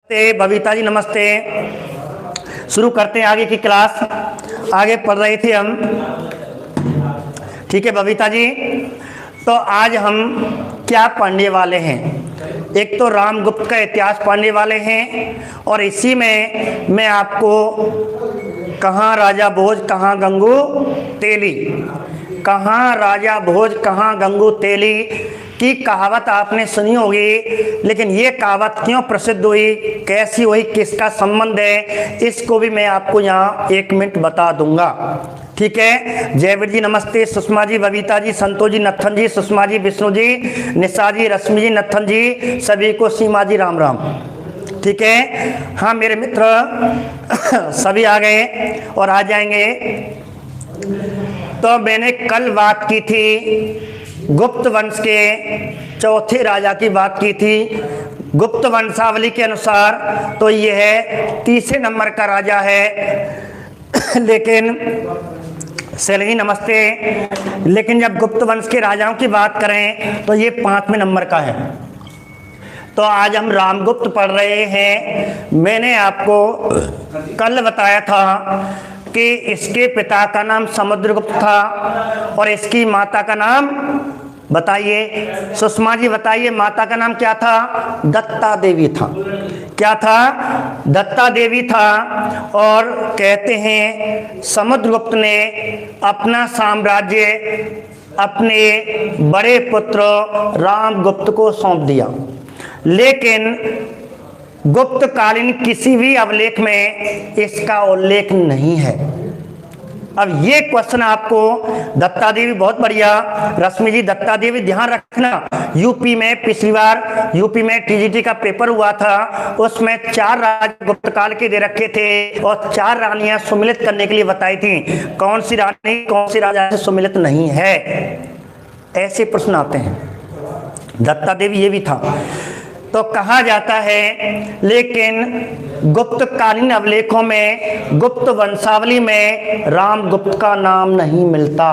बबीता जी नमस्ते। शुरू करते हैं आगे की क्लास। आगे पढ़ रहे थे हम, ठीक है बबीता जी। तो आज हम क्या पढ़ने वाले हैं? एक तो रामगुप्त का इतिहास पढ़ने वाले हैं और इसी में मैं आपको कहाँ राजा भोज कहाँ गंगू तेली, कहाँ राजा भोज कहाँ गंगू तेली की कहावत आपने सुनी होगी, लेकिन ये कहावत क्यों प्रसिद्ध हुई, कैसी हुई, किसका संबंध है, इसको भी मैं आपको यहाँ 1 मिनट बता दूंगा। ठीक है। जयवीर जी नमस्ते, सुषमा जी, बबीता जी, संतोष जी, नत्थन जी, सुषमा जी, विष्णु जी, निशा जी, रश्मि जी, नत्थन जी, सभी को सीमा जी राम राम। ठीक है। हाँ मेरे मित्र सभी आ गए और आ जाएंगे। तो मैंने कल बात की थी गुप्त वंश के चौथे राजा की बात की थी। गुप्त वंशावली के अनुसार तो यह तीसरे नंबर का राजा है, लेकिन सैलरी नमस्ते, लेकिन जब गुप्त वंश के राजाओं की बात करें तो ये 5वें नंबर का है। तो आज हम रामगुप्त पढ़ रहे हैं। मैंने आपको कल बताया था कि इसके पिता का नाम समुद्रगुप्त था और इसकी माता का नाम बताइए सुषमा जी, बताइए माता का नाम क्या था? दत्ता देवी था। क्या था? दत्ता देवी था। और कहते हैं समुद्रगुप्त ने अपना साम्राज्य अपने बड़े पुत्र रामगुप्त को सौंप दिया, लेकिन गुप्तकालीन किसी भी अभिलेख में इसका उल्लेख नहीं है। अब ये क्वेश्चन आपको दत्ता देवी, बहुत बढ़िया रश्मि जी, दत्ता देवी ध्यान रखना। यूपी में पिछली बार यूपी में टीजीटी का पेपर हुआ था, उसमें 4 राजा गुप्त काल के दे रखे थे और 4 रानियां सुमिलित करने के लिए बताई थी। कौन सी रानी कौन सी राजा से सुमिलित नहीं है, ऐसे प्रश्न आते हैं। दत्ता देवी ये भी था। तो कहा जाता है, लेकिन गुप्तकालीन अभिलेखों में गुप्त वंशावली में रामगुप्त का नाम नहीं मिलता,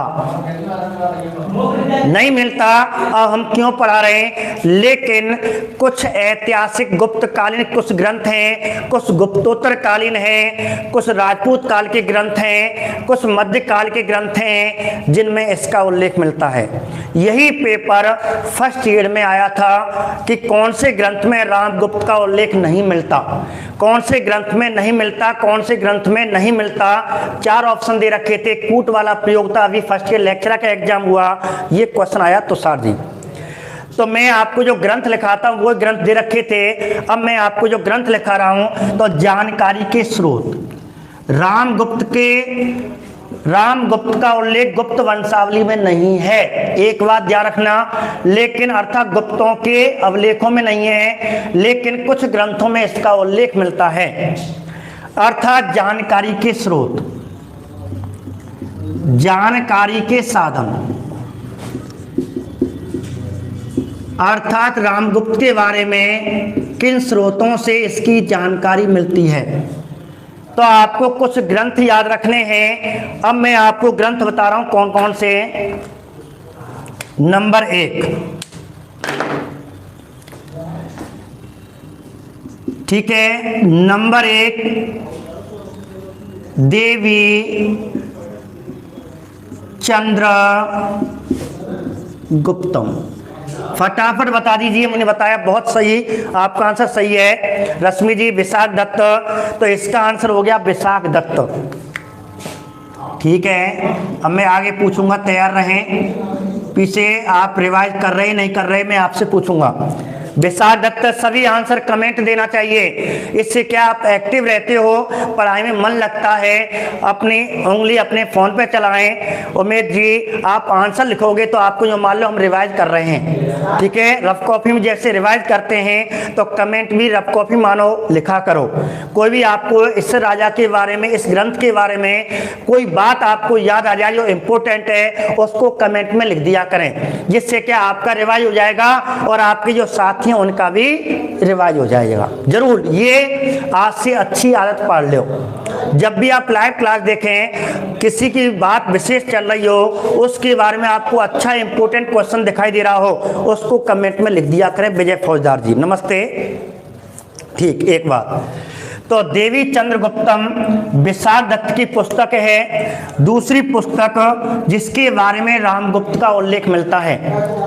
नहीं मिलता। अब हम क्यों पढ़ा रहे हैं? लेकिन कुछ ऐतिहासिक गुप्तकालीन कुछ ग्रंथ हैं, कुछ गुप्तोत्तर कालीन हैं, कुछ राजपूत काल के ग्रंथ हैं, कुछ मध्यकाल के ग्रंथ हैं जिनमें इसका उल्लेख मिलता है। यही पेपर फर्स्ट ईयर में आया था कि कौन से ग्रंथ में रामगुप्त का उल्लेख नहीं मिलता, कौन से ग्रंथ में नहीं मिलता, कौन से ग्रंथ में नहीं मिलता। 4 ऑप्शन दे रखे थे। कूट वाला प्रयोग था, अभी फर्स्ट ईयर लेक्चर का एग्जाम हुआ, ये क्वेश्चन आया तुषार जी। तो मैं आपको जो ग्रंथ लिखाता हूँ वो ग्रंथ दे रखे थे। अब मैं आपको जो ग्रंथ लिखा रहा हूँ, तो जानकारी के स्रोत रामगुप्त का उल्लेख गुप्त वंशावली में नहीं है, एक बात ध्यान रखना। लेकिन अर्थात गुप्तों के अभिलेखों में नहीं है, लेकिन कुछ ग्रंथों में इसका उल्लेख मिलता है। अर्थात जानकारी के स्रोत, जानकारी के साधन, अर्थात रामगुप्त के बारे में किन स्रोतों से इसकी जानकारी मिलती है। तो आपको कुछ ग्रंथ याद रखने हैं। अब मैं आपको ग्रंथ बता रहा हूं कौन कौन से। नंबर 1, ठीक है, नंबर 1 देवी चंद्र गुप्तम। फटाफट बता दीजिए। मैंने बताया बहुत सही, आपका आंसर सही है। रश्मि जी विशाख दत्त, तो इसका आंसर हो गया विशाख दत्त। ठीक है। अब मैं आगे पूछूंगा, तैयार रहें। पीछे आप रिवाइज कर रहे नहीं कर रहे, मैं आपसे पूछूंगा। विशाख दत्त। सभी आंसर कमेंट देना चाहिए, इससे क्या आप एक्टिव रहते हो, पढ़ाई में मन लगता है। अपनी उंगली अपने फोन पे चलाएं। उमेश जी आप आंसर लिखोगे तो आपको जो मान लो हम रिवाइज कर रहे हैं, ठीक है। रफ कॉपी में जैसे रिवाइज करते हैं तो कमेंट भी रफ कॉपी मानो लिखा करो। कोई भी आपको इस राजा के बारे में, इस ग्रंथ के बारे में कोई बात आपको याद आ जाए जो इम्पोर्टेंट है, उसको कमेंट में लिख दिया करें, जिससे क्या आपका रिवाइज हो जाएगा और आपके जो साथी उनका भी रिवाइज हो जाएगा। जरूर ये आज से अच्छी आदत पाल लो। जब भी आप लाइव क्लास देखें, किसी की बात विशेष चल रही हो, उसके बारे में आपको अच्छा इंपोर्टेंट क्वेश्चन दिखाई दे रहा हो, उसको कमेंट में लिख दिया करें। विजय फौजदार जी नमस्ते। ठीक, एक बात तो देवी चंद्रगुप्तम विशाख दत्त की पुस्तक है। दूसरी पुस्तक जिसके बारे में रामगुप्त का उल्लेख मिलता है,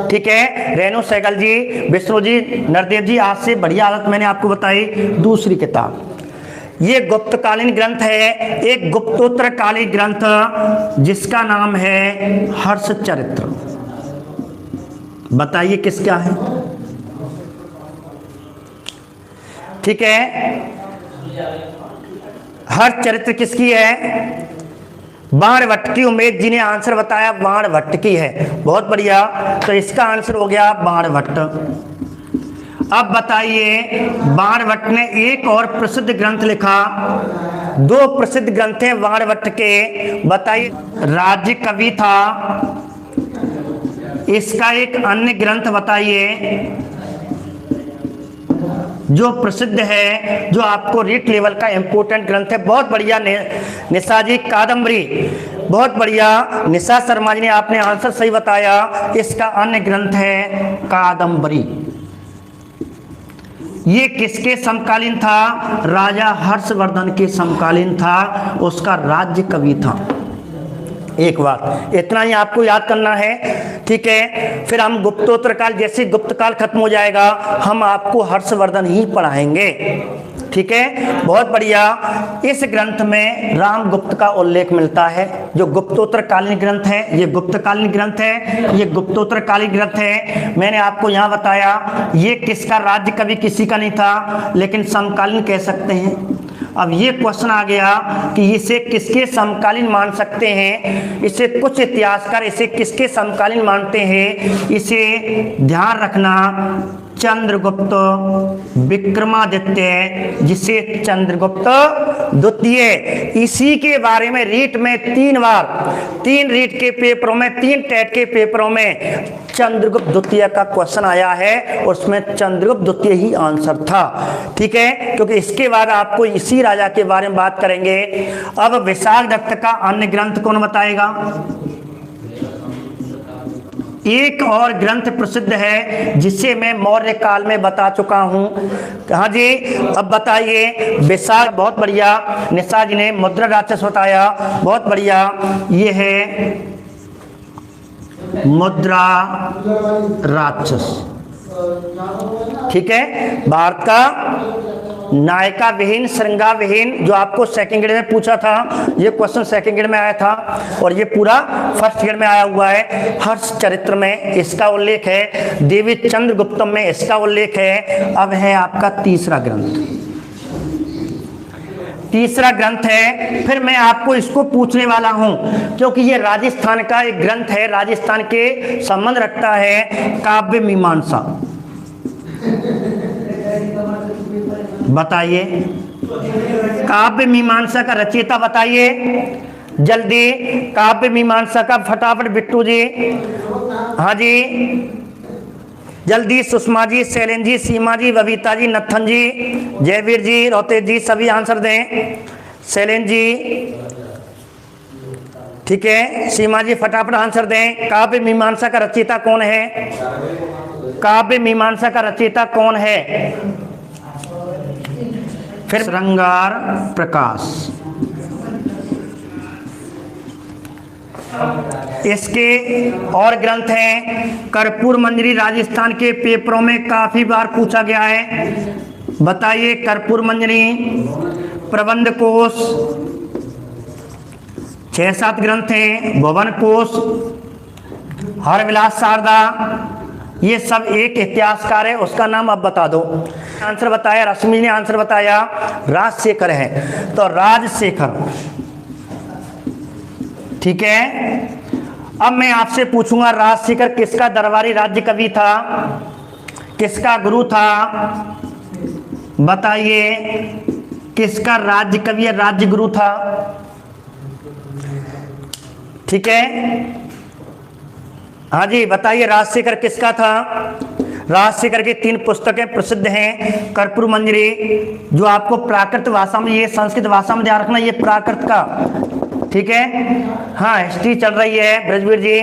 ठीक है, रेणु सहगल जी, विष्णु जी, नरदेव जी, आज से बढ़िया आदत मैंने आपको बताई। दूसरी किताब ये गुप्तकालीन ग्रंथ है, एक गुप्तोत्तरकालीन ग्रंथ जिसका नाम है हर्षचरित्र। बताइए किसका है? ठीक है, हर्षचरित्र किसकी है? बाणभट्ट की। उमेश जी ने आंसर बताया बाणभट्ट की है, बहुत बढ़िया। तो इसका आंसर हो गया बाणभट्ट। अब बताइए, बाणभट्ट ने एक और प्रसिद्ध ग्रंथ लिखा, दो प्रसिद्ध ग्रंथ हैं बाणभट्ट के, बताइए। राज्य कवि था, इसका एक अन्य ग्रंथ बताइए जो प्रसिद्ध है, जो आपको रीट लेवल का इंपोर्टेंट ग्रंथ है। बहुत बढ़िया निशा जी, कादम्बरी, बहुत बढ़िया निशा शर्मा जी ने आपने आंसर सही बताया। इसका अन्य ग्रंथ है कादम्बरी। ये किसके समकालीन था? राजा हर्षवर्धन के समकालीन था, उसका राज्य कवि था। एक बात इतना ही आपको याद करना है, ठीक है। फिर हम गुप्तोत्तर काल, जैसे गुप्त काल खत्म हो जाएगा हम आपको हर्षवर्धन ही पढ़ाएंगे, ठीक है, बहुत बढ़िया। इस ग्रंथ में रामगुप्त का उल्लेख मिलता है। जो गुप्तोत्तर कालीन ग्रंथ है, ये गुप्तकालीन ग्रंथ है, ये गुप्तोत्तर कालीन ग्रंथ है। मैंने आपको यहाँ बताया ये किसका राज्य कवि किसी का नहीं था, लेकिन समकालीन कह सकते हैं। अब ये क्वेश्चन आ गया कि इसे किसके समकालीन मान सकते हैं, इसे कुछ इतिहासकार इसे किसके समकालीन मानते हैं, इसे ध्यान रखना। चंद्रगुप्त विक्रमादित्य, जिसे चंद्रगुप्त द्वितीय, इसी के बारे में रीट में 3 बार, 3 रीट के पेपरों में, 3 टेट के पेपरों में चंद्रगुप्त द्वितीय का क्वेश्चन आया है, उसमें चंद्रगुप्त द्वितीय ही आंसर था, ठीक है। क्योंकि इसके बाद आपको इसी राजा के बारे में बात करेंगे। अब विशाख दत्त का अन्य ग्रंथ कौन बताएगा? एक और ग्रंथ प्रसिद्ध है जिसे मैं मौर्य काल में बता चुका हूं। हाँ जी, अब बताइए विशाख, बहुत बढ़िया। निशा जी ने मुद्रा राक्षस बताया, बहुत बढ़िया। ये है मुद्रा राक्षस, ठीक है, भारत का नायिका विहीन, श्रृंगार विहीन, जो आपको सेकंड ग्रेड में पूछा था। ये क्वेश्चन सेकंड ग्रेड में आया था और ये पूरा फर्स्ट ग्रेड में आया हुआ है। हर्षचरित्र में इसका उल्लेख है, देवी चंद्रगुप्तम में इसका उल्लेख है। अब है आपका तीसरा ग्रंथ, तीसरा ग्रंथ है। फिर मैं आपको इसको पूछने वाला हूं क्योंकि ये राजस्थान का एक ग्रंथ है, राजस्थान के संबंध रखता है। काव्य मीमांसा, बताइए काव्य मीमांसा का रचयिता बताइए जल्दी। काव्य मीमांसा का फटाफट बिट्टू जी, हाँ जी जल्दी। सुषमा जी, शैलेन जी, सीमा जी, बबीता जी, नत्थन जी, जयवीर जी, रोतेश जी, सभी आंसर दें। शैलेन जी, ठीक है, सीमा जी फटाफट आंसर दें। काव्य मीमांसा का रचयिता कौन है? काव्य मीमांसा का रचयिता कौन है? फिर श्रृंगार प्रकाश। इसके और ग्रंथ हैं। कर्पूर मंजरी राजस्थान के पेपरों में काफी बार पूछा गया है, बताइए। कर्पूर मंजरी, प्रबंध कोश, 6-7 ग्रंथ हैं। भुवन कोश, हरविलास शारदा, ये सब एक इतिहासकार है, उसका नाम अब बता दो। आंसर बताया, रश्मि ने आंसर बताया राजशेखर है, तो राजशेखर, ठीक है। अब मैं आपसे पूछूंगा राजशेखर किसका दरबारी राज्य कवि था, किसका गुरु था? बताइए किसका राज्य कवि या राज्य गुरु था, ठीक है। हाँ जी बताइए राजशेखर किसका था? राजशेखर की 3 पुस्तकें प्रसिद्ध हैं। कर्पूर मंजरी, जो आपको प्राकृत भाषा में, ये संस्कृत भाषा में ध्यान रखना, ये प्राकृत का, ठीक है। हाँ हिस्ट्री चल रही है ब्रजवीर जी।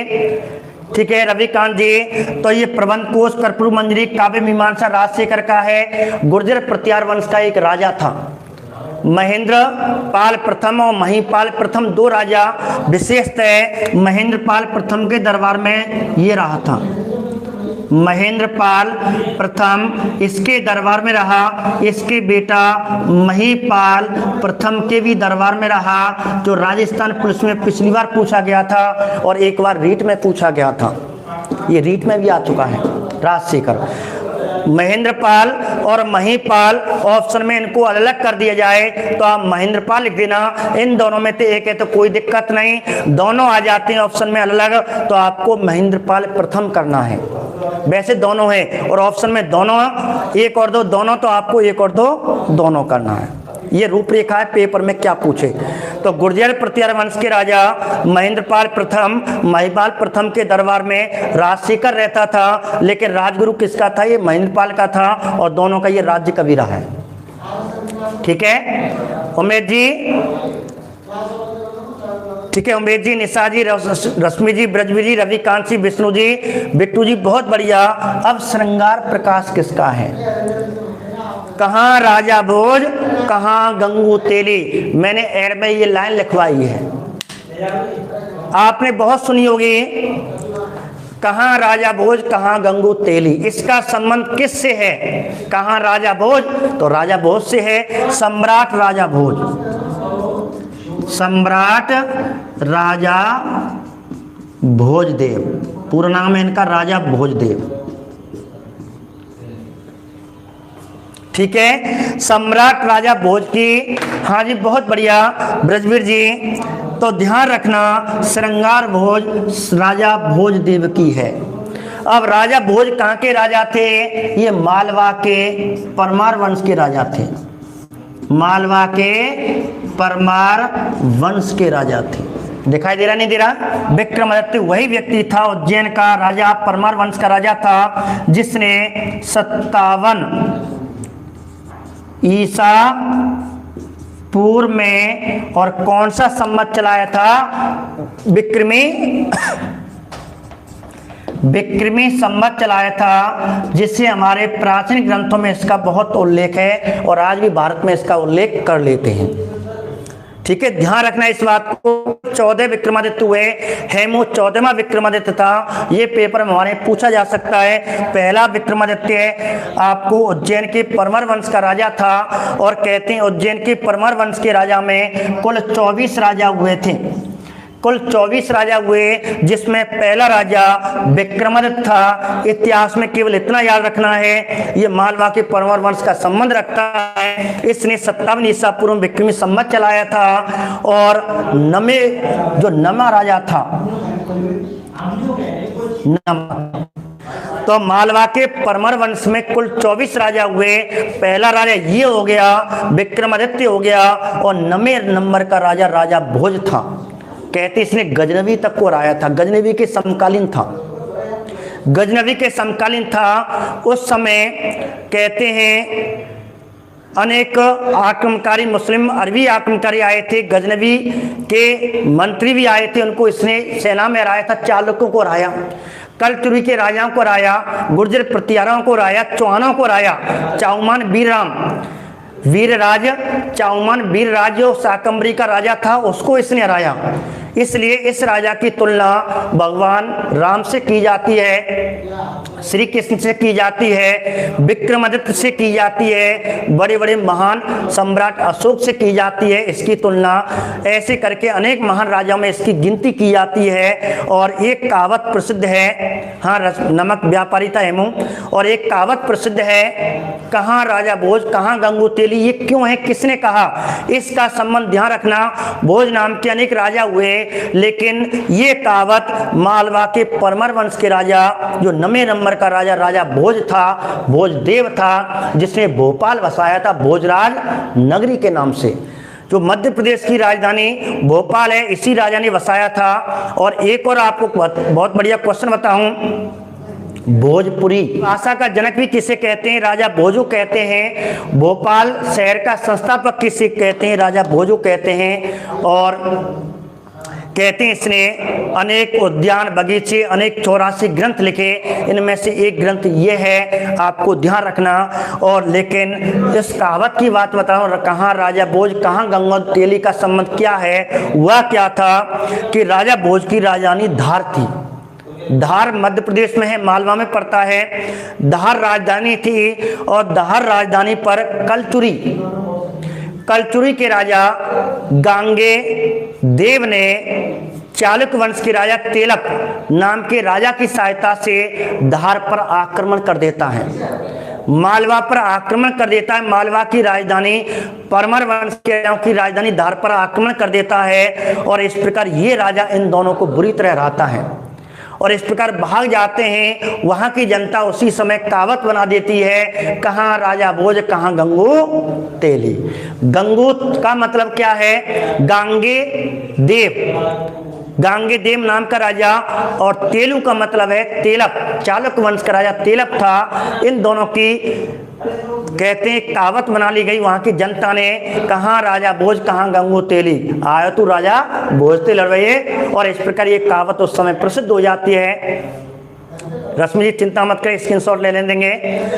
ठीक है रविकांत जी। तो ये प्रबंध कोश, कर्पूर मंजरी, काव्य मीमांसा राजशेखर का है। गुर्जर प्रतिहार वंश का एक राजा था। महेंद्र पाल प्रथम और महिपाल प्रथम दो राजा विशेषतः महेंद्र पाल प्रथम के दरबार में ये रहा था। महेंद्र पाल प्रथम इसके दरबार में रहा, इसके बेटा महिपाल प्रथम के भी दरबार में रहा, जो राजस्थान पुलिस में पिछली बार पूछा गया था और एक बार रीट में पूछा गया था। ये रीट में भी आ चुका है राजशेखर। महेंद्रपाल और महिपाल ऑप्शन में इनको अलग अलग कर दिया जाए तो आप महेंद्रपाल लिख देना। इन दोनों में से एक है तो कोई दिक्कत नहीं, दोनों आ जाते हैं ऑप्शन में अलग अलग तो आपको महेंद्रपाल प्रथम करना है। वैसे दोनों है और ऑप्शन में दोनों, एक और दो दोनों, तो आपको एक और दो दोनों करना है। ये रूपरेखा है पेपर में क्या पूछे। तो गुर्जर प्रतिहार वंश के राजा महेंद्रपाल प्रथम महिपाल प्रथम के दरबार में राजशेखर रहता था, लेकिन राजगुरु किसका था? ये महेंद्रपाल का था और दोनों का ये राज्य कबीरा है। ठीक है उमेश जी, ठीक है उमेश जी, निशा जी, रश्मि जी, ब्रजवी जी, रविकांत जी, विष्णु जी, बिट्टू जी, बहुत बढ़िया। अब श्रृंगार प्रकाश किसका है? कहाँ राजा भोज, कहाँ गंगू तेली। मैंने एड में ये लाइन लिखवाई है, आपने बहुत सुनी होगी। कहाँ राजा भोज, कहाँ गंगू तेली, इसका संबंध किससे है? कहाँ राजा भोज, तो राजा भोज से है। सम्राट राजा भोज, सम्राट राजा भोजदेव, पूरा नाम है इनका राजा भोजदेव। ठीक है, सम्राट राजा भोज की। हाँ जी बहुत बढ़िया ब्रजवीर जी। तो ध्यान रखना श्रृंगार भोज राजा भोजदेव की है। अब राजा भोज कहाँ के राजा थे? ये मालवा के परमार वंश के राजा थे। मालवा के परमार वंश के राजा थे। दिखाई दे रहा नहीं दे रहा? विक्रमादित्य वही व्यक्ति था, उज्जैन का राजा, परमार वंश का राजा था, जिसने 57 ईसा पूर्व में और कौन सा संवत चलाया था? विक्रमी संवत चलाया था, जिससे हमारे प्राचीन ग्रंथों में इसका बहुत उल्लेख है और आज भी भारत में इसका उल्लेख कर लेते हैं। ठीक है, ध्यान रखना इस बात को। 14 विक्रमादित्य हुए, हेमू 14वां विक्रमादित्य था। ये पेपर में हमारे पूछा जा सकता है। पहला विक्रमादित्य आपको उज्जैन के परमार वंश का राजा था और कहते हैं उज्जैन के परमार वंश के राजा में कुल 24 राजा हुए थे। कुल 24 राजा हुए, जिसमें पहला राजा विक्रमादित्य था। इतिहास में केवल इतना याद रखना है, ये मालवा के परमार वंश का संबंध रखता है। इसने 57 ईसा पूर्व विक्रमी संवत चलाया था और नमे जो नमा राजा था, तो मालवा के परमार वंश में कुल 24 राजा हुए। पहला राजा ये हो गया, विक्रमादित्य हो गया, और नमे नंबर का राजा राजा भोज था। कहते इसने गजनवी तक को हराया था, गजनवी के समकालीन था, गजनवी के समकालीन था। उस समय कहते हैं अनेक आक्रमणकारी मुस्लिम अरबी आक्रमणकारी आए थे, गजनवी के मंत्री भी आए थे, उनको इसने सेना में हराया था। चालुक्यों को हराया, कलचुरी के राजाओं को हराया, गुर्जर प्रतिहारों को हराया, चौहानों को हराया, चाउमान वीरराम वीरराज, चाउमान वीरराज जो शाकंभरी का राजा था उसको इसने हराया। इसलिए इस राजा की तुलना भगवान राम से की जाती है, श्री कृष्ण से की जाती है, विक्रमादित्य से की जाती है, बड़े बड़े महान सम्राट अशोक से की जाती है इसकी तुलना। ऐसे करके अनेक महान राजाओं में इसकी गिनती की जाती है। और एक कहावत प्रसिद्ध है, हाँ नमक व्यापारी था हेमू, और एक कहावत प्रसिद्ध है, कहाँ राजा भोज कहाँ गंगू तेली। ये क्यों है, किसने कहा, इसका संबंध ध्यान रखना। भोज नाम के अनेक राजा हुए, लेकिन ये कहावत मालवा के परमार वंश के राजा जो नवे नंबर का राजा राजा भोज था, भोजदेव था, जिसने भोपाल बसाया था भोजराज नगरी के नाम से, जो मध्य प्रदेश की राजधानी भोपाल है, इसी राजा ने बसाया था। और एक और आपको बहुत बढ़िया क्वेश्चन बताऊं, भोजपुरी भाषा का जनक भी किसे कहते हैं? राजा भोजू कहते हैं। भोपाल शहर का संस्थापक किसे कहते हैं? राजा भोजू कहते हैं। और कहते हैं इसने अनेक उद्यान बगीचे अनेक 84 ग्रंथ लिखे, इनमें से एक ग्रंथ ये है, आपको ध्यान रखना। और लेकिन इस कहावत की बात बताऊं, कहाँ राजा भोज कहाँ गंगा तेली का संबंध क्या है। वह क्या था कि राजा भोज की राजधानी धार थी। धार मध्य प्रदेश में है, मालवा में पड़ता है। धार राजधानी थी और धार राजधानी पर कलचुरी के राजा गांगे देव ने चालुक्य वंश के राजा तेलप नाम के राजा की सहायता से धार पर आक्रमण कर देता है, मालवा पर आक्रमण कर देता है। मालवा की राजधानी परमार वंश के राजाओं की राजधानी धार पर आक्रमण कर देता है और इस प्रकार ये राजा इन दोनों को बुरी तरह हराता है और इस प्रकार भाग जाते हैं। वहां की जनता उसी समय कहावत बना देती है, कहाँ राजा भोज कहाँ गंगू तेली। गंगू का मतलब क्या है, गांगे देव नाम का राजा, और तेलु का मतलब है तेलप, चालुक्य वंश का राजा तेलप था। इन दोनों की कहते हैं कहावत बना ली गई वहां की जनता ने, कहाँ राजा भोज कहाँ गंगू तेली, आयो तू राजा भोज ते लड़वाइए। और इस प्रकार ये कहावत उस समय प्रसिद्ध हो जाती है। रश्मि जी चिंता मत करें, स्क्रीनशॉट ले देंगे।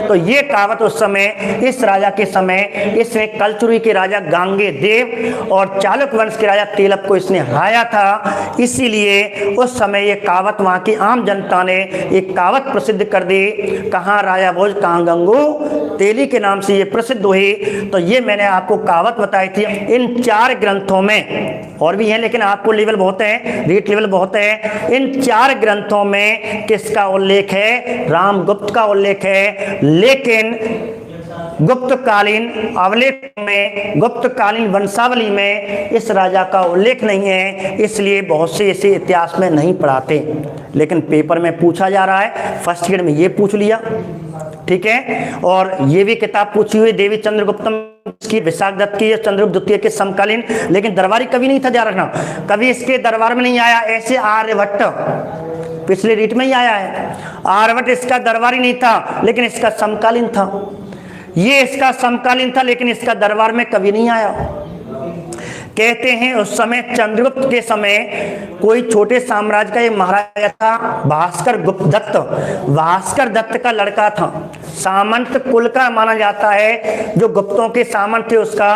तो ये कहावत उस समय इस राजा के समय इसमें कलचुरी के राजा गांगे देव और चालुक्य वंश के राजा तेलप को इसने हराया था, इसीलिए उस समय ये कहावत वहां की आम जनता ने एक कहावत प्रसिद्ध कर दी, कहाँ राजा भोज कहाँ गंगू तेली के नाम से ये प्रसिद्ध हुई। तो ये मैंने आपको कहावत बताई थी। इन 4 ग्रंथों में और भी हैं, लेकिन आपको लेवल बहुत है, रीट लेवल बहुत है। इन 4 ग्रंथों में किसका उल्लेख है, रामगुप्त का उल्लेख है। लेकिन गुप्तकालीन अवलेख में, गुप्तकालीन वंशावली में इस राजा का उल्लेख नहीं है, इसलिए बहुत से इसे इतिहास में नहीं पढ़ाते। लेकिन पेपर में पूछा जा रहा है, फर्स्ट ईयर में ये पूछ लिया, ठीक है। और ये भी किताब पूछी हुई देवी चंद्रगुप्तम की, विशाख दत्त की, चंद्रगुप्त द्वितीय के समकालीन। लेकिन दरबारी कभी नहीं था, ध्यान रखना, कभी इसके दरबार में नहीं आया। ऐसे आर्यभट्ट पिछले रीट में ही आया है, आर्यभट्ट इसका दरबारी नहीं था लेकिन इसका समकालीन था। ये इसका समकालीन था लेकिन इसका दरबार में कभी नहीं आया। कहते हैं उस समय चंद्रगुप्त के समय कोई छोटे साम्राज्य का एक महाराजा था, भास्कर गुप्त दत्त। भास्कर दत्त का लड़का था, सामंत कुल का माना जाता है। जो गुप्तों के सामंत थे उसका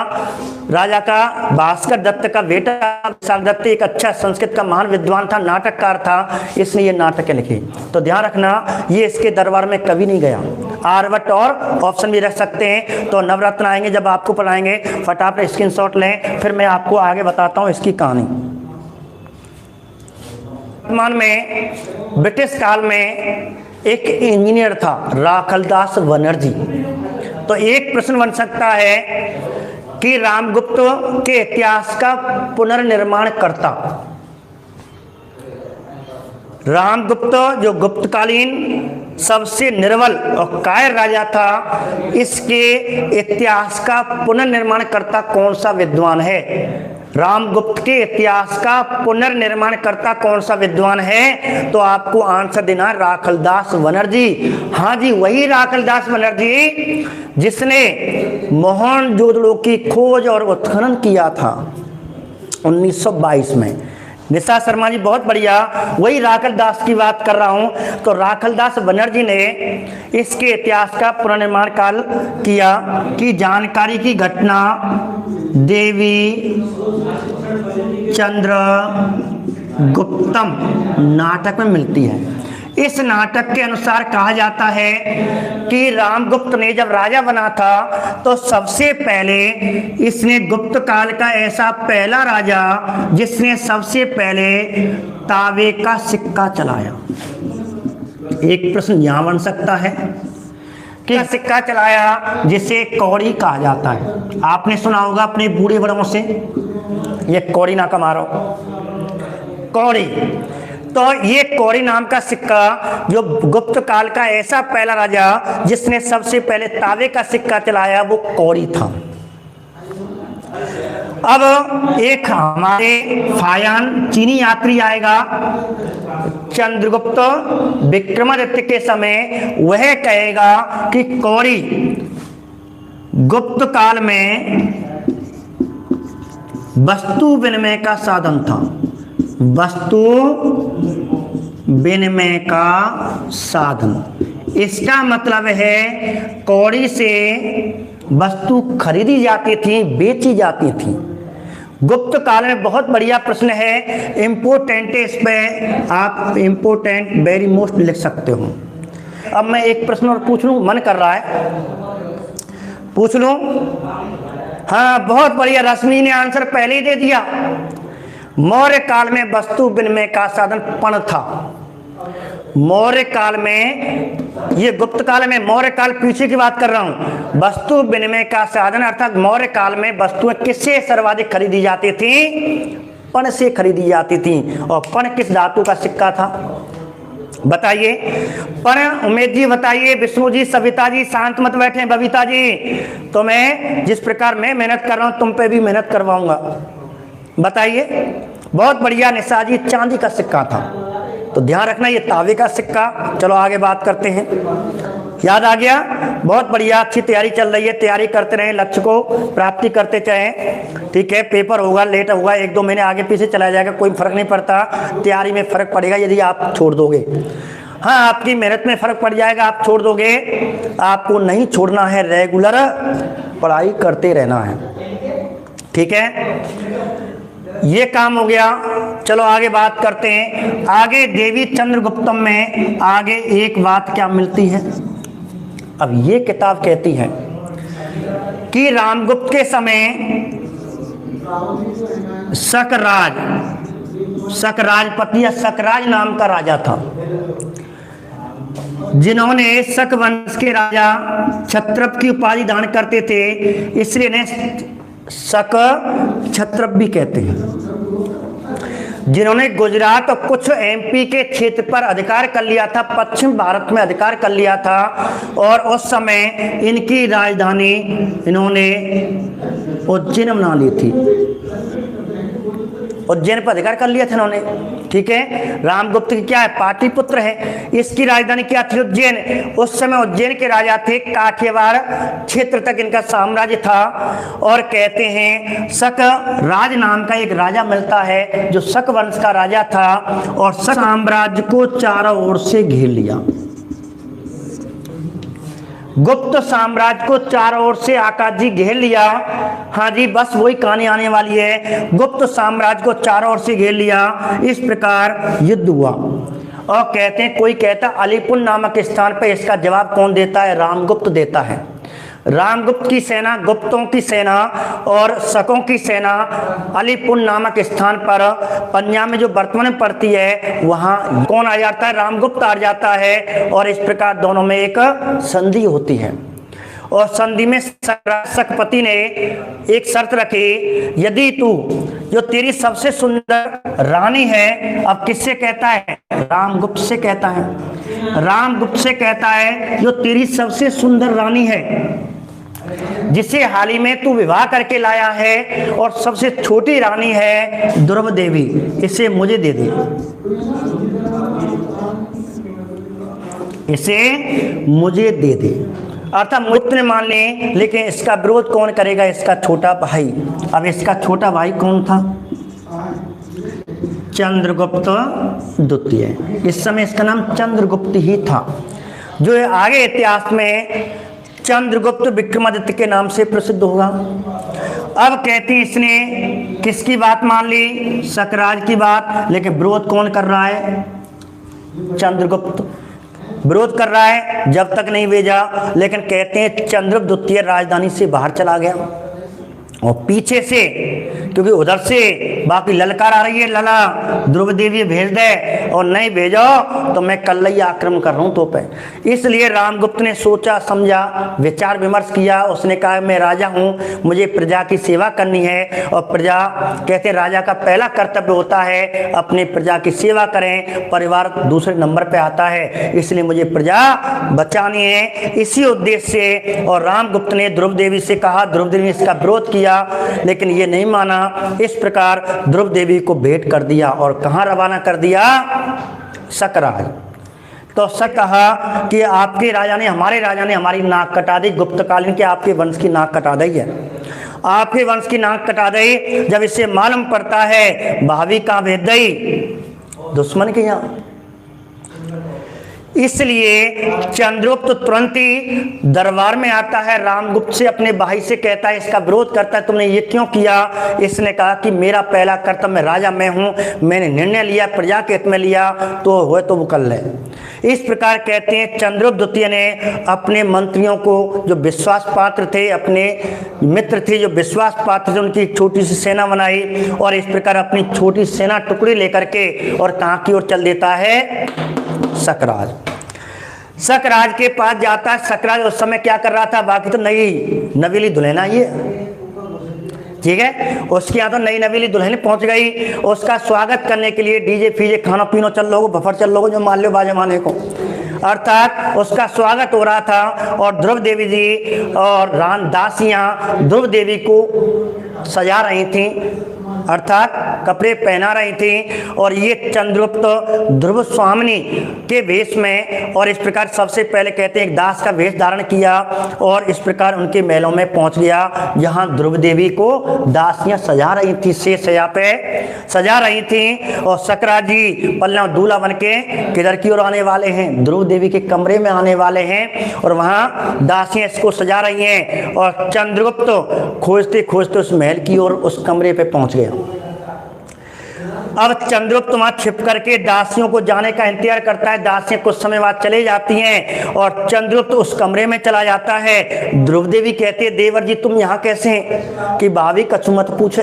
राजा का भास्कर दत्त का बेटा विशाख दत्त एक अच्छा संस्कृत का महान विद्वान था, नाटककार था, इसने ये नाटक लिखे। तो ध्यान रखना ये इसके दरबार में कभी नहीं गया। आर्यभट्ट और ऑप्शन भी रख सकते हैं। तो नवरत्न आएंगे जब आपको पढ़ाएंगे, फटाफट स्क्रीनशॉट लें, फिर मैं आपको आगे बताता हूं इसकी कहानी। वर्तमान में ब्रिटिश काल में एक इंजीनियर था राखलदास बनर्जी। तो एक प्रश्न बन सकता है कि रामगुप्त के इतिहास का पुनर्निर्माण करता रामगुप्त जो गुप्तकालीन सबसे निर्बल और कायर राजा था, इसके इतिहास का पुनर्निर्माण करता कौन सा विद्वान है? रामगुप्त के इतिहास का पुनर्निर्माण करता कौन सा विद्वान है? तो आपको आंसर देना है राखलदास बनर्जी। हाँ जी, वही राखलदास बनर्जी जिसने मोहनजोदड़ो की खोज और उत्खनन किया था 1922 में। निशा शर्मा जी बहुत बढ़िया, वही राखलदास की बात कर रहा हूं। तो राखलदास बनर्जी ने इसके इतिहास का पुनर्निर्माण काल किया कि जानकारी की घटना देवी चंद्रगुप्तम नाटक में मिलती है। इस नाटक के अनुसार कहा जाता है कि रामगुप्त ने जब राजा बना था तो सबसे पहले इसने गुप्त काल का ऐसा पहला राजा जिसने सबसे पहले तांबे का सिक्का चलाया। एक प्रश्न यहां बन सकता है कि सिक्का चलाया जिसे कौड़ी कहा जाता है। आपने सुना होगा अपने बूढ़े बड़ों से, ये कौड़ी ना कमारो, कौड़ी। तो ये कौड़ी नाम का सिक्का जो गुप्त काल का ऐसा पहला राजा जिसने सबसे पहले तांबे का सिक्का चलाया वो कौड़ी था। अब एक हमारे फायान चीनी यात्री आएगा चंद्रगुप्त विक्रमादित्य के समय, वह कहेगा कि कौड़ी गुप्त काल में वस्तु विनिमय का साधन था। वस्तु विनिमय का साधन। इसका मतलब है कौड़ी से वस्तु खरीदी जाती थी, बेची जाती थी। गुप्त काल में बहुत बढ़िया प्रश्न है, इम्पोर्टेंट है, इस पे आप इम्पोर्टेंट वेरी मोस्ट लिख सकते हो। अब मैं एक प्रश्न और पूछ लूं, मन कर रहा है, पूछ लूं? हाँ, बहुत बढ़िया, रश्मि ने आंसर पहले ही दे दिया। मौर्य काल में वस्तु विनिमय का साधन पण था। मौर्य काल में, ये गुप्त काल में, मौर्य काल पीछे की बात कर रहा हूं। वस्तु विनिमय का साधन अर्थात मौर्य काल में वस्तुएं किससे सर्वाधिक खरीदी जाती थी? पण से खरीदी जाती थी। और पण किस धातु का सिक्का था बताइए? पण। उमेश जी बताइए, विष्णु जी, सविता जी, शांत मत बैठे, बबीता जी। तो मैं जिस प्रकार मैं मेहनत कर रहा हूं तुम पे भी मेहनत करवाऊंगा, बताइए। बहुत बढ़िया, निशा जी, चांदी का सिक्का था। तो ध्यान रखना, ये तांबे का सिक्का। चलो आगे बात करते हैं। याद आ गया? बहुत बढ़िया, अच्छी तैयारी चल रही है, तैयारी करते रहें, लक्ष्य को प्राप्ति करते चाहें। ठीक है, पेपर होगा, लेट होगा, 1-2 महीने आगे पीछे चला जाएगा, कोई फर्क नहीं पड़ता। तैयारी में फर्क पड़ेगा यदि आप छोड़ दोगे। हाँ, आपकी मेहनत में फर्क पड़ जाएगा, आप छोड़ दोगे। आपको नहीं छोड़ना है, रेगुलर पढ़ाई करते रहना है। ठीक है, ये काम हो गया। चलो आगे बात करते हैं। आगे देवी चंद्रगुप्तम में आगे एक बात क्या मिलती है? अब ये किताब कहती है कि रामगुप्त के समय शकराजपति या शकराज नाम का राजा था, जिन्होंने शक वंश के राजा क्षत्रप की उपाधि धारण करते थे, इसलिए इन्हें शक क्षत्रप भी कहते हैं। जिन्होंने गुजरात और कुछ एमपी के क्षेत्र पर अधिकार कर लिया था, पश्चिम भारत में अधिकार कर लिया था। और उस समय इनकी राजधानी इन्होंने उज्जैन बना ली थी। उज्जैन पर अधिकार कर लिया था इन्होंने। ठीक है, रामगुप्त की क्या है? पाटलिपुत्र है। इसकी राजधानी क्या थी? उज्जैन। उस समय उज्जैन के राजा थे, काठियावाड़ क्षेत्र तक इनका साम्राज्य था। और कहते हैं शक राज नाम का एक राजा मिलता है जो शक वंश का राजा था, और शक साम्राज्य को चारों ओर से घेर लिया। गुप्त साम्राज्य को चारों ओर से आकाश जी घेर लिया। हाँ जी, बस वही कहानी आने वाली है। गुप्त साम्राज्य को चारों ओर से घेर लिया, इस प्रकार युद्ध हुआ। और कहते हैं, कोई कहता अलीपुर नामक स्थान पर। इसका जवाब कौन देता है? रामगुप्त देता है। रामगुप्त की सेना, गुप्तों की सेना और शकों की सेना अलीपुर नामक स्थान पर, पंजाब में जो वर्तमान में पड़ती है, वहां कौन आ जाता है? रामगुप्त आ जाता है। और इस प्रकार दोनों में एक संधि होती है। और संधि में शकपति ने एक शर्त रखी, यदि तू, जो तेरी सबसे सुंदर रानी है, अब किससे कहता है? रामगुप्त से कहता है। रामगुप्त से कहता है, जो तेरी सबसे सुंदर रानी है, जिसे हाल ही में तू विवाह करके लाया है, और सबसे छोटी रानी है द्रौपदी देवी, इसे मुझे दे दे। इसे मुझे दे दे। अर्थात मुझे ने मान ली, लेकिन इसका विरोध कौन करेगा? इसका छोटा भाई। अब इसका छोटा भाई कौन था? चंद्रगुप्त द्वितीय। इस समय इसका नाम चंद्रगुप्त ही था, जो आगे इतिहास में चंद्रगुप्त विक्रमादित्य के नाम से प्रसिद्ध होगा। अब कहते हैं, इसने किसकी बात मान ली? शकराज की बात। लेकिन विरोध कौन कर रहा है? चंद्रगुप्त विरोध कर रहा है, जब तक नहीं भेजा। लेकिन कहते हैं चंद्रगुप्त द्वितीय राजधानी से बाहर चला गया, और पीछे से, क्योंकि उधर से बाकी ललकार आ रही है, लला द्रौपदी देवी भेज दे, और नहीं भेजो तो मैं कल ही आक्रमण कर रहा हूं तो पे। इसलिए रामगुप्त ने सोचा समझा, विचार विमर्श किया। उसने कहा, मैं राजा हूं, मुझे प्रजा की सेवा करनी है। और प्रजा, कहते राजा का पहला कर्तव्य होता है अपनी प्रजा की सेवा करें, परिवार दूसरे नंबर पे आता है। इसलिए मुझे प्रजा बचानी है, इसी उद्देश्य से। और रामगुप्त ने द्रौपदी देवी से कहा, द्रौपदी देवी ने इसका विरोध किया, लेकिन ये नहीं माना। इस प्रकार द्रौपदी देवी को भेंट कर दिया, और कहां रवाना कर दिया? शकराज। तो शक कहा कि आपके राजा ने, हमारे राजा ने हमारी नाक कटा दी, गुप्तकालीन के आपके वंश की नाक कटा दी है। आपके वंश की नाक कटा दई। जब इससे मालूम पड़ता है भाभी कहाँ भेज दई, दुश्मन के यहाँ। इसलिए चंद्रगुप्त तुरंत ही दरबार में आता है, रामगुप्त से अपने भाई से कहता है, इसका विरोध करता है, तुमने ये क्यों किया। इसने कहा कि मेरा पहला कर्तव्य, राजा मैं हूं, मैंने निर्णय लिया, प्रजा के हित में लिया, तो हो तो वो कर ले। इस प्रकार कहते हैं चंद्रगुप्त द्वितीय ने अपने मंत्रियों को, जो विश्वास पात्र थे, अपने मित्र थे जो विश्वास पात्र थे, उनकी एक छोटी सी सेना बनाई और इस प्रकार अपनी छोटी सेना टुकड़ी लेकर के और कहाँ की ओर चल देता है, सकराज। सकराज के पास जाता है। सकराज उस समय क्या कर रहा था, बाकी तो नई नवीली दुल्हन आई है, ठीक है, उसके यहाँ तो नई नवीली दुल्हन पहुंच गई। उसका स्वागत करने के लिए डीजे फीजे, खाना पीना चल लोगो, बफर चल लोगो, जो मान लो बाजमाने को, अर्थात उसका स्वागत हो रहा था। और ध्रुव देवी जी और रान दासियां ध्रुव देवी को सजा रही थी, अर्थात कपड़े पहना रही थी। और ये चंद्रगुप्त ध्रुव स्वामिनी के वेश में, और इस प्रकार सबसे पहले कहते हैं एक दास का वेश धारण किया और इस प्रकार उनके महलों में पहुंच गया, जहां ध्रुव देवी को दासियां सजा रही थी, से सजा पे सजा रही थी। और सकराज जी पल्लव दूल्हा बन के किधर की ओर आने वाले हैं, ध्रुव देवी के कमरे में आने वाले हैं और वहां दासियां इसको सजा रही हैं। और चंद्रगुप्त खोजते खोजते उस महल की ओर, उस कमरे पे पहुंच गया। अब चंद्रगुप्त वहां छिप करके दासियों को जाने का इंतजार करता है। दासियां कुछ समय बाद चले जाती हैं और चंद्रगुप्त उस कमरे में चला जाता है। ध्रुव देवी कहती है, देवर जी तुम यहाँ कैसे हैं, कि भाभी कुछ मत पूछे,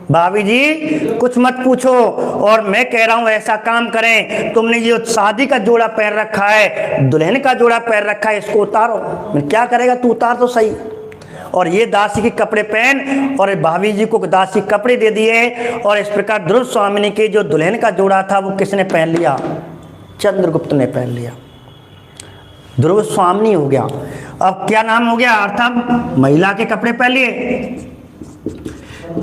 भाभी जी कुछ मत पूछो, और मैं कह रहा हूं ऐसा काम करें, तुमने जो शादी का जोड़ा पैर रखा है, दुल्हन का जोड़ा पैर रखा है, इसको उतारो। क्या करेगा तू, उतार तो सही। और ये दासी के कपड़े पहन, और भाभी जी को दासी कपड़े दे दिए। और इस प्रकार ध्रुव स्वामिनी के जो दुल्हन का जोड़ा था वो किसने पहन लिया, चंद्रगुप्त ने पहन लिया, ध्रुव स्वामिनी हो गया। अब क्या नाम हो गया, अर्थात महिला के कपड़े पहन लिए,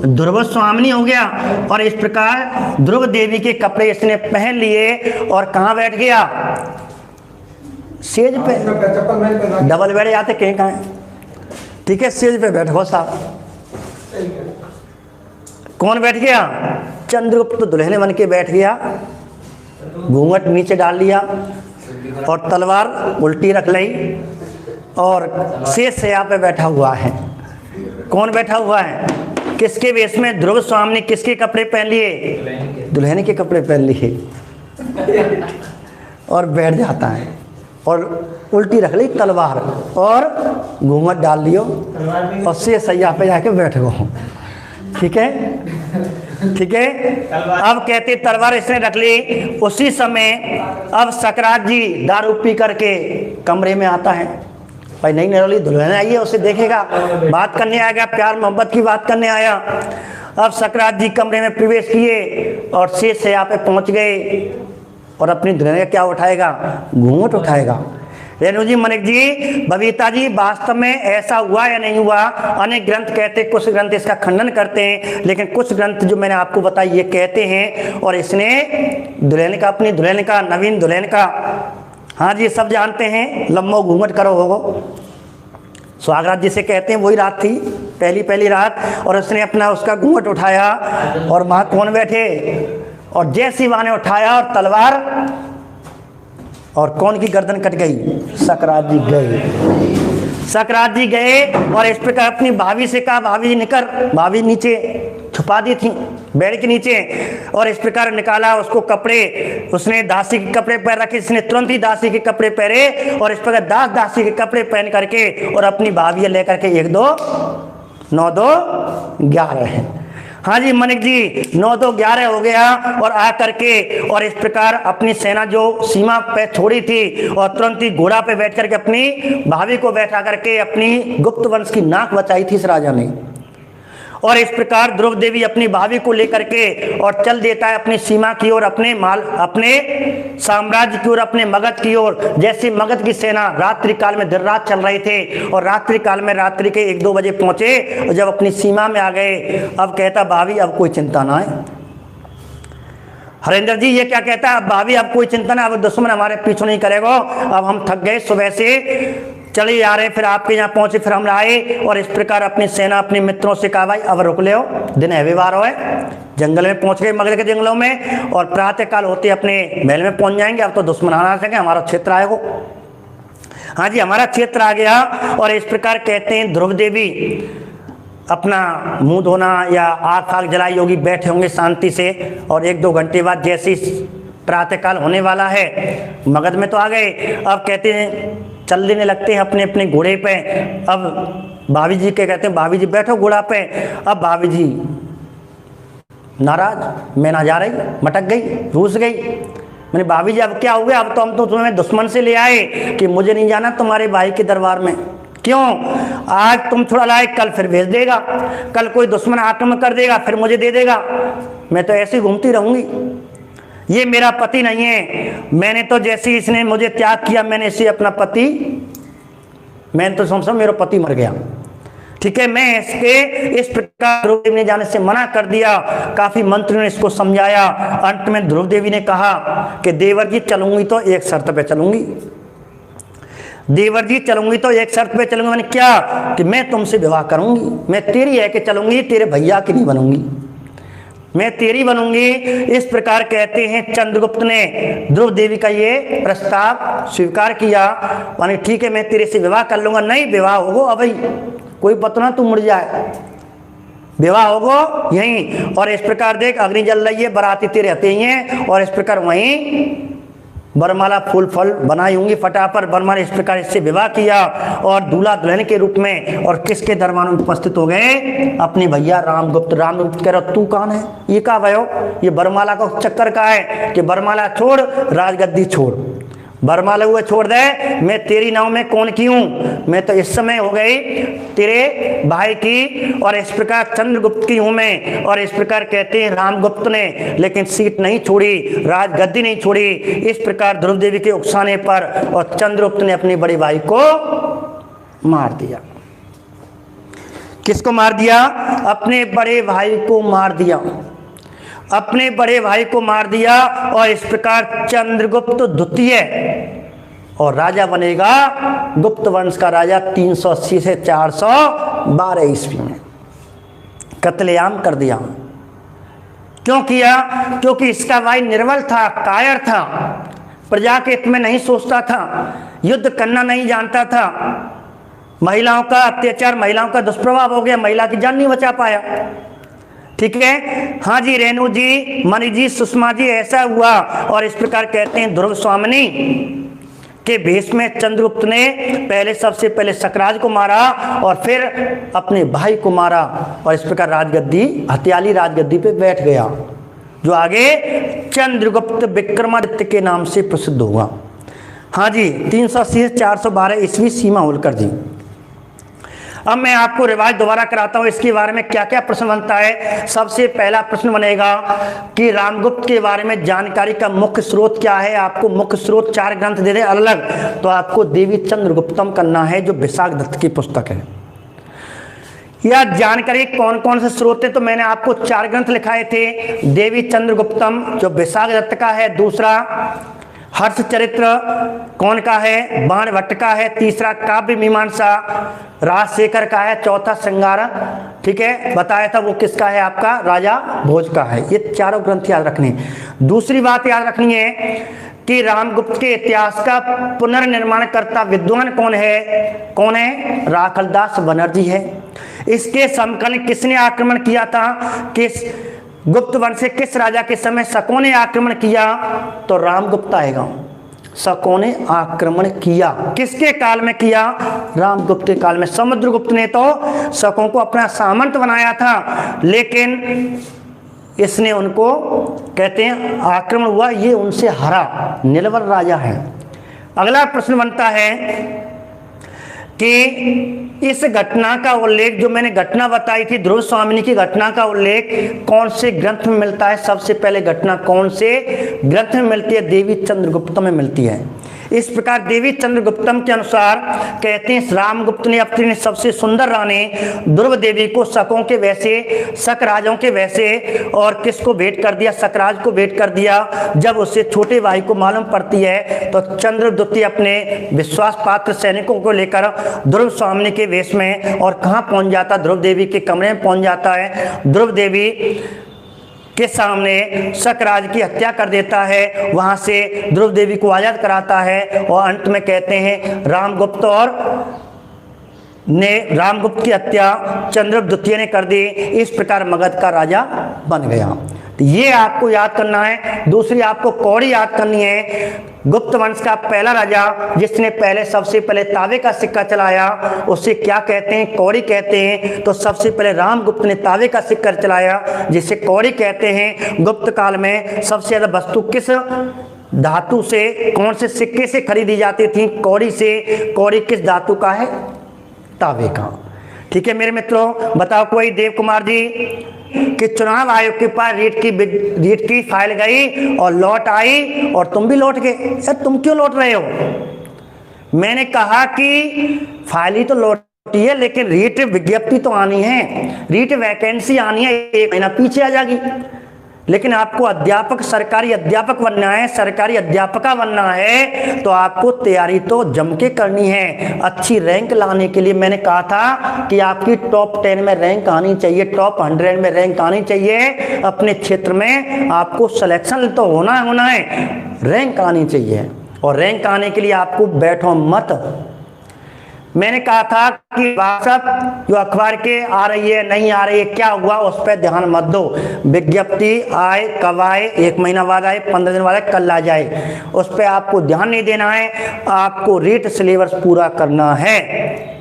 ध्रुव स्वामिनी हो गया। और इस प्रकार ध्रुव देवी के कपड़े इसने पहन लिए और कहाँ बैठ गया, सेज पे, डबल बेड आते कहीं कहाँ, ठीक है, सेज पे बैठो साहब। कौन बैठ गया, चंद्रगुप्त दुल्हन बन के बैठ गया, घूंघट नीचे डाल लिया और तलवार उल्टी रख ली और सेज सया पे बैठा हुआ है। कौन बैठा हुआ है, किसके वेश में, ध्रुव स्वामिनी किसके कपड़े पहन लिए, दुल्हन के कपड़े पहन लिए और बैठ जाता है और उल्टी रख ली तलवार और घूंघट डाल लियो और से सैया पे जाके बैठ गो, ठीक है, ठीक है। अब कहते तलवार इसने रख ली। उसी समय अब सकराज जी दारू पी करके कमरे में आता है, भाई नई नरोली दुल्हन आई है, उसे देखेगा, बात करने आएगा, प्यार मोहब्बत की बात करने आया। अब सकराज जी कमरे में प्रवेश किए और शेष से यहाँ पे पहुंच गए और अपनी दुल्हन का क्या उठाएगा, घूंघट उठाएगा। रेणु जी, मनिक जी, बबीता जी, वास्तव में ऐसा हुआ या नहीं हुआ, अनेक ग्रंथ कहते, कुछ ग्रंथ इसका खंडन करते हैं, लेकिन कुछ ग्रंथ जो मैंने आपको बताई ये कहते हैं। और इसने दुल्हन का, अपनी दुल्हन का, नवीन दुल्हन का, हाँ जी सब जानते हैं, लम्बो घूंघट करो होगो, सुहागरात जिसे कहते हैं, वही रात थी, पहली रात, और उसने अपना उसका घूंघट उठाया और वहाँ कौन बैठे, और जैसी वहाँ ने उठाया और तलवार, और कौन की गर्दन कट गई, सकरात जी गए। सकरात जी गए और इस प्रकार अपनी भाभी से कहा, भाभी जी निकर, भाभी नीचे छुपा दी थी बेड के नीचे, और इस प्रकार निकाला उसको कपड़े, उसने दासी के कपड़े पहन रखे, इसने तुरंत ही दासी के कपड़े पहने और इस प्रकार दासी के कपड़े पहन करके और अपनी भाभी लेकर के 1 2 9 2 11 है, हाँ जी मनिक जी, 9 2 11 हो गया। और आ करके और इस प्रकार अपनी सेना जो सीमा पे छोड़ी थी और तुरंत ही घोड़ा पे बैठ करके अपनी भाभी को बैठा करके अपनी गुप्त वंश की नाक बचाई थी इस राजा ने। और इस प्रकार ध्रुव देवी अपनी भाभी को लेकर के और चल देता है अपनी सीमा की ओर, अपने साम्राज्य की ओर, अपने मगध की ओर। जैसे मगध की सेना रात्रि काल में देर रात चल रहे थे और रात्रि काल में रात्रि के 1 2 बजे पहुंचे और जब अपनी सीमा में आ गए, अब कहता भाभी अब कोई चिंता ना है। हरेंद्र जी ये क्या कहता है, अब भाभी अब कोई चिंता ना, अब दुश्मन हमारे पीछे नहीं करेगा, अब हम थक गए सुबह से चलिए आ रहे, फिर आपके यहाँ पहुंचे, फिर हम आए और इस प्रकार अपनी सेना अपने मित्रों से कहा भाई अब रुक ले हो, दिन है बार है। जंगल में पहुंच गए, मगध के जंगलों में, और प्रातः काल होते अपने महल में पहुंच जाएंगे। अब तो दुश्मन आ सके, हमारा क्षेत्र आएगा। हाँ जी, हमारा क्षेत्र आ गया। और इस प्रकार कहते हैं ध्रुव देवी अपना मुंह धोना या आग फाग जलाई होगी, बैठे होंगे शांति से। और 1-2 घंटे बाद जैसे प्रातःकाल होने वाला है, मगध में तो आ गए। अब कहते हैं चल देने लगते हैं अपने अपने घोड़े पे। अब भाभी जी के कहते हैं भाभी जी बैठो घोड़ा पे। अब भाभी जी नाराज, मैं ना जा रही, मटक गई, रूस गई। मैंने भाभी जी अब क्या हो गया, अब तो हम तो तुम्हें दुश्मन से ले आए कि मुझे नहीं जाना तुम्हारे भाई के दरबार में। क्यों? आज तुम थोड़ा लाए, कल फिर भेज देगा, कल कोई दुश्मन आक्रमण कर देगा, फिर मुझे दे देगा। मैं तो ऐसी घूमती रहूंगी, ये मेरा पति नहीं है। मैंने तो जैसे इसने मुझे त्याग किया, मैंने इसे अपना पति, मैंने तो समझा मेरा पति मर गया। ठीक है, मैं इसके इस प्रकार ध्रुव देवी ने जाने से मना कर दिया। काफी मंत्रियों ने इसको समझाया। अंत में ध्रुव देवी ने कहा कि देवर जी चलूंगी तो एक शर्त पे चलूंगी, देवर जी चलूंगी तो एक शर्त पे चलूंगी। मैंने क्या? कि मैं तुमसे विवाह करूंगी, मैं तेरी है कि चलूंगी, तेरे भैया की नहीं बनूंगी, मैं तेरी बनूंगी। इस प्रकार कहते हैं चंद्रगुप्त ने ध्रुव देवी का ये प्रस्ताव स्वीकार किया। माने ठीक है, मैं तेरे से विवाह कर लूंगा। नहीं, विवाह होगो अभी, कोई पता ना तू मुड़ जाए, विवाह होगो यहीं। और इस प्रकार देख अग्नि जल रही है, बाराती तेरे हते ही हैं। और इस प्रकार वहीं बरमाला फूल फल बनाई होंगी फटाफट। बरमाला इस प्रकार इससे विवाह किया और दूल्हा दुल्हन के रूप में और किसके दरबार में उपस्थित हो गए? अपने भैया रामगुप्त। रामगुप्त कह रहा तू कौन है? ये कहा भयो, ये बरमाला का चक्कर का है कि बरमाला छोड़, राजगद्दी छोड़, बरमाला हुए छोड़ दे। मैं तेरी नाव में कौन की हूं? मैं तो इस समय हो गई तेरे भाई की, और इस प्रकार चंद्रगुप्त की हूं मैं। और इस प्रकार कहते हैं रामगुप्त ने लेकिन सीट नहीं छोड़ी, राजगद्दी नहीं छोड़ी। इस प्रकार ध्रुव देवी के उकसाने पर और चंद्रगुप्त ने अपने बड़े भाई को मार दिया। किसको मार दिया? अपने बड़े भाई को मार दिया, अपने बड़े भाई को मार दिया। और इस प्रकार चंद्रगुप्त द्वितीय और राजा बनेगा गुप्त वंश का राजा 380 से 412 ईस्वी में। कत्लेआम कर दिया। क्यों किया? क्योंकि इसका भाई निर्बल था, कायर था, प्रजा के हित में नहीं सोचता था, युद्ध करना नहीं जानता था। महिलाओं का अत्याचार, महिलाओं का दुष्प्रभाव हो गया, महिला की जान नहीं बचा पाया। ठीक है, हाँ जी, रेणु जी, मणि जी, सुषमा जी, ऐसा हुआ। और इस प्रकार कहते हैं ध्रुव स्वामिनी के भेष में चंद्रगुप्त ने पहले सबसे पहले सकराज को मारा और फिर अपने भाई को मारा। और इस प्रकार राजगद्दी, हथियाली राजगद्दी पे बैठ गया, जो आगे चंद्रगुप्त विक्रमादित्य के नाम से प्रसिद्ध हुआ। हाँ जी, 380 से 412 ईस्वी। सीमा होलकर जी। अब मैं आपको रिवाज दोबारा कराता हूं, इसके बारे में क्या क्या प्रश्न बनता है। सबसे पहला प्रश्न बनेगा कि रामगुप्त के बारे में जानकारी का मुख्य स्रोत क्या है। आपको मुख्य स्रोत 4 ग्रंथ दे दे अलग, तो आपको देवी चंद्रगुप्तम करना है, जो विशाख दत्त की पुस्तक है। या जानकारी कौन कौन से स्रोत है, तो मैंने आपको 4 ग्रंथ लिखाए थे। देवी चंद्रगुप्तम जो विशाख दत्त का है, दूसरा हर्ष चरित्र कौन का है? बाण भट्ट का है। तीसरा काव्य मीमांसा राजशेखर का है। चौथा श्रृंगार, ठीक है, बताया था वो किसका है? आपका राजा भोज का है। ये 4 ग्रंथ याद रखने। दूसरी बात याद रखनी है कि रामगुप्त के इतिहास का पुनर्निर्माण करता विद्वान कौन है? कौन है? राखलदास बनर्जी है। इसके समकालीन किसने आक्रमण किया था? किस गुप्त वंश से किस राजा के समय शकों ने आक्रमण किया? तो रामगुप्त आएगा। शकों ने आक्रमण किया किसके काल में किया? रामगुप्त के काल में। समुद्रगुप्त ने तो शकों को अपना सामंत बनाया था, लेकिन इसने उनको, कहते हैं आक्रमण हुआ, ये उनसे हरा, निर्बल राजा है। अगला प्रश्न बनता है कि इस घटना का उल्लेख, जो मैंने घटना बताई थी ध्रुव स्वामिनी की घटना का उल्लेख कौन से ग्रंथ में मिलता है? सबसे पहले घटना कौन से ग्रंथ में मिलती है? देवी चंद्रगुप्त में मिलती है। इस प्रकार देवी चंद्रगुप्तम के अनुसार कहते हैं रामगुप्त ने अपनी सबसे सुंदर रानी ध्रुव देवी को शकों के वैसे, शक राजों के वैसे और किसको भेंट कर दिया, शकराज को भेंट कर दिया। जब उससे छोटे भाई को मालूम पड़ती है तो चंद्रगुप्त अपने विश्वास पात्र सैनिकों को लेकर ध्रुव स्वामी के वेश में और कहाँ पहुंच जाता, ध्रुव देवी के कमरे में पहुंच जाता है। ध्रुव देवी के सामने शकराज की हत्या कर देता है, वहां से ध्रुव देवी को आजाद कराता है और अंत में कहते हैं रामगुप्त की हत्या चंद्रगुप्त द्वितीय ने कर दी। इस प्रकार मगध का राजा बन गया। तो ये आपको याद करना है। दूसरी आपको कौड़ी याद करनी है। गुप्त वंश का पहला राजा जिसने सबसे पहले तांबे का सिक्का चलाया उसे क्या कहते हैं, कौड़ी कहते हैं। तो सबसे पहले रामगुप्त ने तांबे का सिक्का चलाया जिसे कौड़ी कहते हैं। गुप्त काल में सबसे ज्यादा वस्तु किस धातु से, कौन से सिक्के से खरीदी जाती थी, कौड़ी से। कौड़ी किस धातु का है, तांबे का। ठीक है मेरे मित्रों, बताओ कोई देव कुमार जी कि चुनाव आयोग के पास रीट की फाइल गई और लौट आई और तुम भी लौट गए। यार तुम क्यों लौट रहे हो? मैंने कहा कि फाइल ही तो लौटी है लेकिन रीट विज्ञप्ति तो आनी है, रीट वैकेंसी आनी है, 1 महीना पीछे आ जाएगी। लेकिन आपको अध्यापक, सरकारी अध्यापक बनना है, सरकारी अध्यापका बनना है तो आपको तैयारी तो जम के करनी है। अच्छी रैंक लाने के लिए मैंने कहा था कि आपकी टॉप 10 में रैंक आनी चाहिए, टॉप 100 में रैंक आनी चाहिए। अपने क्षेत्र में आपको सिलेक्शन तो होना है, रैंक आनी चाहिए। और रैंक आने के लिए आपको बैठो मत। मैंने कहा था कि व्हाट्सएप जो अखबार के आ रही है, नहीं आ रही है, क्या हुआ उस पर ध्यान मत दो। विज्ञप्ति आए कब आए, 1 महीना बाद आए, 15 दिन बाद आए, कल आ जाए, उस पर आपको ध्यान नहीं देना है। आपको रीट सिलेबस पूरा करना है।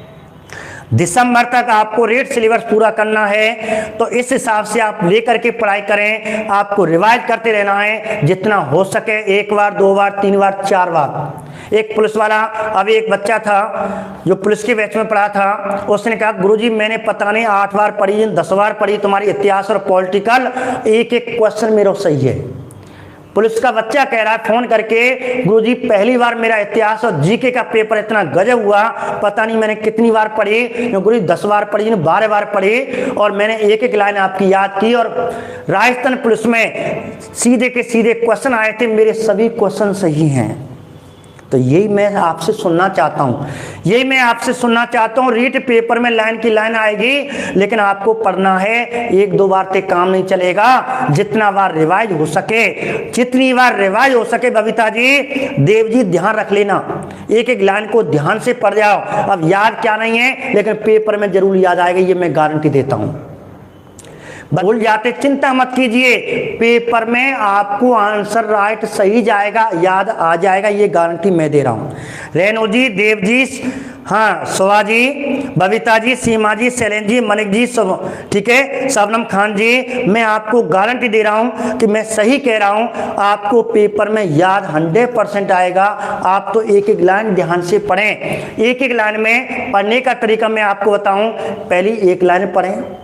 दिसंबर तक आपको रीट सिलेबस पूरा करना है। तो इस हिसाब से आप लेकर के पढ़ाई करें। आपको रिवाइज करते रहना है जितना हो सके, 1 बार 2 बार 3 बार 4 बार। एक पुलिस वाला, अभी एक बच्चा था जो पुलिस के बैच में पढ़ा था, उसने कहा गुरुजी मैंने पता नहीं 8 बार पढ़ी, 10 बार पढ़ी तुम्हारी इतिहास और पॉलिटिकल, एक क्वेश्चन मेरा सही है। पुलिस का बच्चा कह रहा है फोन करके, गुरुजी पहली बार मेरा इतिहास और जीके का पेपर इतना गजब हुआ, पता नहीं मैंने कितनी बार पढ़ी, गुरुजी 10 बार पढ़ी, 12 बार पढ़ी और मैंने एक लाइन आपकी याद की। और राजस्थान पुलिस में सीधे के सीधे क्वेश्चन आए थे, मेरे सभी क्वेश्चन सही हैं। तो यही मैं आपसे सुनना चाहता हूँ, रीट पेपर में लाइन की लाइन आएगी लेकिन आपको पढ़ना है। 1-2 बार से काम नहीं चलेगा, जितना बार रिवाइज हो सके, जितनी बार रिवाइज हो सके। बबीता जी, देव जी, ध्यान रख लेना, एक लाइन को ध्यान से पढ़ जाओ। अब याद क्या नहीं है लेकिन पेपर में जरूर याद आएगा, ये मैं गारंटी देता हूँ। भूल जाते चिंता मत कीजिए, पेपर में आपको आंसर राइट सही जाएगा, याद आ जाएगा, ये गारंटी मैं दे रहा हूँ। रेणु जी, देव जी, हाँ, शोभा जी, बबीता जी, सीमा जी, शैलेंद्र जी, मलिक जी, ठीक है, शबनम खान जी, मैं आपको गारंटी दे रहा हूँ कि मैं सही कह रहा हूँ। आपको पेपर में याद 100% आएगा। आप तो एक लाइन ध्यान से पढ़ें। एक लाइन में पढ़ने का तरीका मैं आपको बताऊँ। पहली 1 लाइन पढ़ें,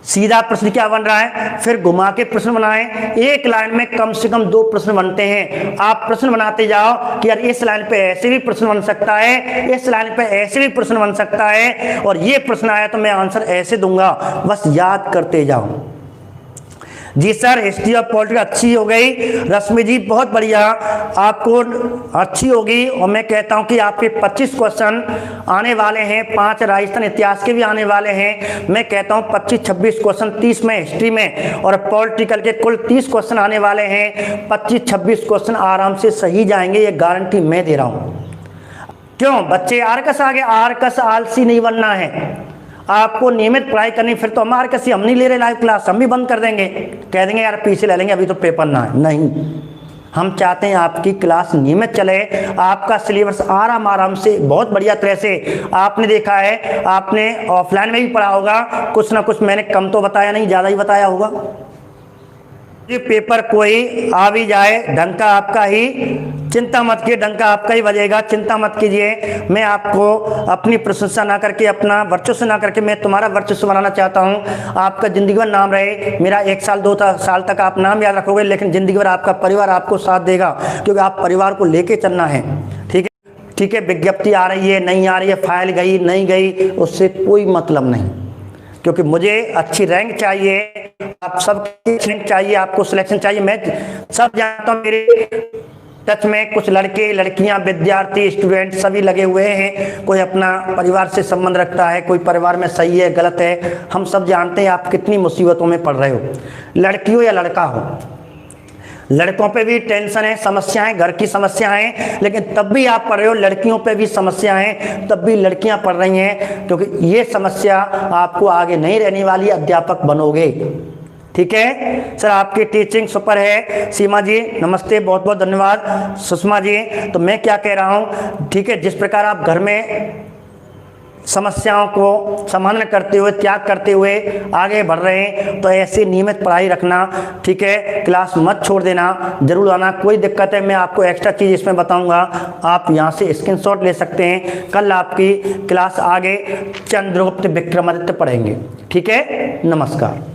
सीधा प्रश्न क्या बन रहा है, फिर घुमा के प्रश्न बनाएं। 1 लाइन में कम से कम 2 प्रश्न बनते हैं। आप प्रश्न बनाते जाओ कि यार इस लाइन पे ऐसे भी प्रश्न बन सकता है, इस लाइन पे ऐसे भी प्रश्न बन सकता है, और ये प्रश्न आया तो मैं आंसर ऐसे दूंगा। बस याद करते जाओ। जी सर, हिस्ट्री ऑफ पॉलिटिक्स अच्छी हो गई। रश्मि जी, बहुत बढ़िया, आपको अच्छी होगी। और मैं कहता हूं कि आपके 25 क्वेश्चन आने वाले हैं, 5 राजस्थान इतिहास के भी आने वाले हैं। मैं कहता हूं 25-26 क्वेश्चन, 30 में हिस्ट्री में और पॉलिटिकल के कुल 30 क्वेश्चन आने वाले हैं। 25-26 क्वेश्चन आराम से सही जाएंगे, ये गारंटी मैं दे रहा हूं। क्यों बच्चे, आरकस आगे, आरकस आलसी नहीं बनना है, आपको नियमित पढ़ाई करनी। फिर तो हमारे किसी हम नहीं ले रहे लाइव क्लास, हम भी बंद कर देंगे, कह देंगे यार पीछे ले लेंगे, अभी तो पेपर ना है। नहीं, हम चाहते हैं आपकी क्लास नियमित चले, आपका सिलेबस आराम से, बहुत बढ़िया तरह से। आपने देखा है, आपने ऑफलाइन में भी पढ़ा होगा, कुछ ना कुछ मैंने कम तो बताया नहीं, ज़्यादा ही बताया होगा। ये पेपर कोई आ भी जाए, डंका आपका ही, चिंता मत कीजिए, डंका आपका ही बजेगा, चिंता मत कीजिए। मैं आपको अपनी प्रशंसा ना करके, अपना वर्चस्व ना करके, मैं तुम्हारा वर्चस्व बनाना चाहता हूँ। आपका जिंदगी भर नाम रहे, मेरा 1 साल 2 साल तक आप नाम याद रखोगे, लेकिन जिंदगी भर आपका परिवार आपको साथ देगा, क्योंकि आप परिवार को लेके चलना है। ठीक है, ठीक है। विज्ञप्ति आ रही है, नहीं आ रही है, फाइल गई नहीं गई, उससे कोई मतलब नहीं, क्योंकि मुझे अच्छी रैंक चाहिए, आप सबकी रैंक चाहिए, आपको सिलेक्शन चाहिए। मैं सब जानता हूँ, मेरे टच में कुछ लड़के लड़कियां, विद्यार्थी, स्टूडेंट सभी लगे हुए हैं। कोई अपना परिवार से संबंध रखता है, कोई परिवार में सही है गलत है, हम सब जानते हैं आप कितनी मुसीबतों में पड़ रहे हो, लड़की हो या लड़का हो। लड़कों पे भी टेंशन है, समस्याएं, घर की समस्याएं, लेकिन तब भी आप पढ़ रहे हो। लड़कियों पे भी समस्याएं, तब भी लड़कियां पढ़ रही हैं, क्योंकि ये समस्या आपको आगे नहीं रहने वाली, अध्यापक बनोगे। ठीक है सर, आपकी टीचिंग सुपर है। सीमा जी नमस्ते, बहुत बहुत धन्यवाद। सुषमा जी, तो मैं क्या कह रहा हूँ, ठीक है, जिस प्रकार आप घर में समस्याओं को समाधान करते हुए, त्याग करते हुए आगे बढ़ रहे हैं, तो ऐसी नियमित पढ़ाई रखना। ठीक है, क्लास मत छोड़ देना, जरूर आना। कोई दिक्कत है, मैं आपको एक्स्ट्रा चीज़ इसमें बताऊंगा, आप यहाँ से स्क्रीनशॉट ले सकते हैं। कल आपकी क्लास आगे चंद्रगुप्त विक्रमादित्य पढ़ेंगे। ठीक है, नमस्कार।